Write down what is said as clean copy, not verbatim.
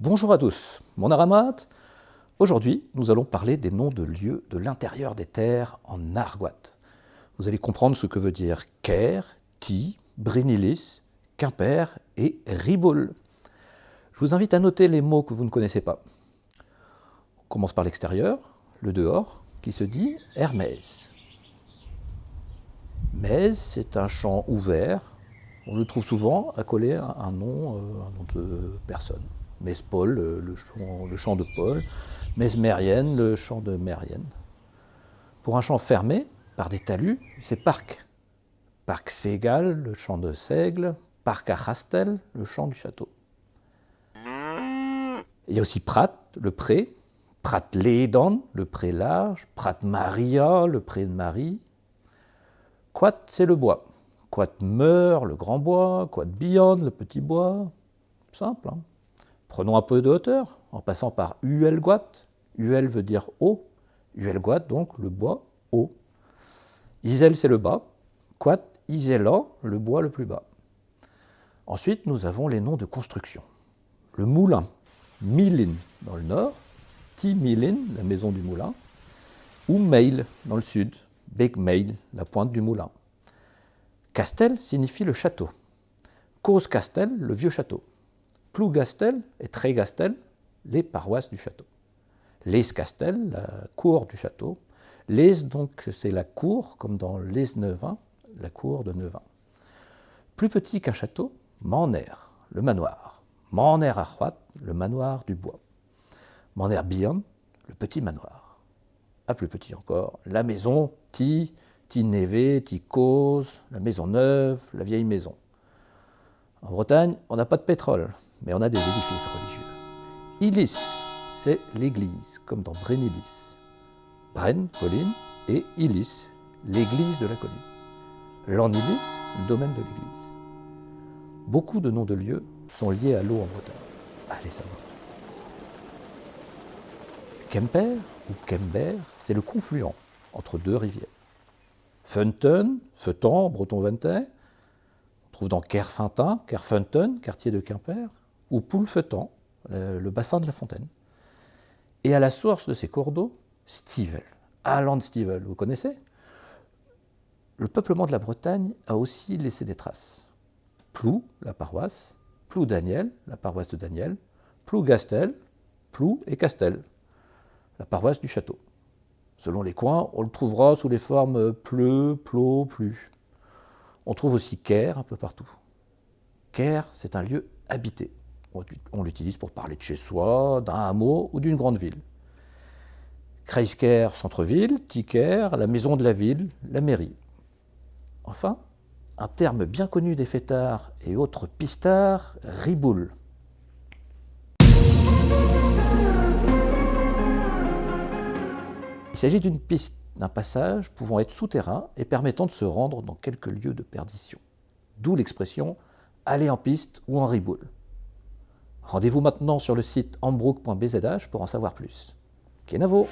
Bonjour à tous, mon Aramat. Aujourd'hui, nous allons parler des noms de lieux de l'intérieur des terres en argoate. Vous allez comprendre ce que veut dire Caire, Ty, Brénilis, Quimper et Ribaul. Je vous invite à noter les mots que vous ne connaissez pas. On commence par l'extérieur, le dehors, qui se dit Hermès. Mèze, c'est un champ ouvert. On le trouve souvent accolé à un nom de personne. Mèze-Paul, le champ de Paul. Mesmérienne, le champ de Mérienne. Pour un champ fermé, par des talus, c'est parc. Parc Ségal, le champ de Seigle. Parc à Rastel, le champ du château. Il y a aussi Prat, le pré. Prat Lédan, le pré large. Prat Maria, le pré de Marie. Quat, c'est le bois. Quat Meur, le grand bois. Quat Billon, le petit bois. Simple, hein. Prenons un peu de hauteur, en passant par Uelgoat. Uel veut dire haut. Uelgoat, donc le bois haut. Isel, c'est le bas. Quat Isela, le bois le plus bas. Ensuite, nous avons les noms de construction. Le moulin, Milin dans le nord. Timilin, la maison du moulin. Ou Meil dans le sud. Big Meil, la pointe du moulin. Castel signifie le château. Cause Castel, le vieux château. Plougastel et Trégastel, les paroisses du château. Les Castel, la cour du château. Les, donc, c'est la cour, comme dans Les Neuvins, la cour de Neuvin. Plus petit qu'un château, Manner, le manoir. Manner Arroat, le manoir du bois. Manner Billon, le petit manoir. À plus petit encore, la maison, Ty Névé, Ty Cause, la maison neuve, la vieille maison. En Bretagne, on n'a pas de pétrole, mais on a des édifices religieux. Ilis, c'est l'église, comme dans Brénilis. Bren, colline, et Ilis, l'église de la colline. L'Anilis, le domaine de l'église. Beaucoup de noms de lieux sont liés à l'eau en Bretagne. Allez savoir. Quimper ou Quember, c'est le confluent entre deux rivières. Funten, Feutan, breton ventais, on trouve dans Kerfintin, Kerfunten, quartier de Quimper, ou Poulfeutan, le bassin de la Fontaine. Et à la source de ces cours d'eau, Stivel, Stivel, vous connaissez? Le peuplement de la Bretagne a aussi laissé des traces. Plou, la paroisse, Plou-Daniel, la paroisse de Daniel, Plougastel, Plou et Castel, la paroisse du château. Selon les coins, on le trouvera sous les formes pleu, plot, plu. On trouve aussi Caire un peu partout. Caire, c'est un lieu habité. On l'utilise pour parler de chez soi, d'un hameau ou d'une grande ville. Kreisker, centre-ville, Tiker, la maison de la ville, la mairie. Enfin, un terme bien connu des fêtards et autres pistards, Ribaul. Il s'agit d'une piste, d'un passage pouvant être souterrain et permettant de se rendre dans quelques lieux de perdition. D'où l'expression « aller en piste ou en riboule ». Rendez-vous maintenant sur le site ambrook.bzh pour en savoir plus. Kenavo!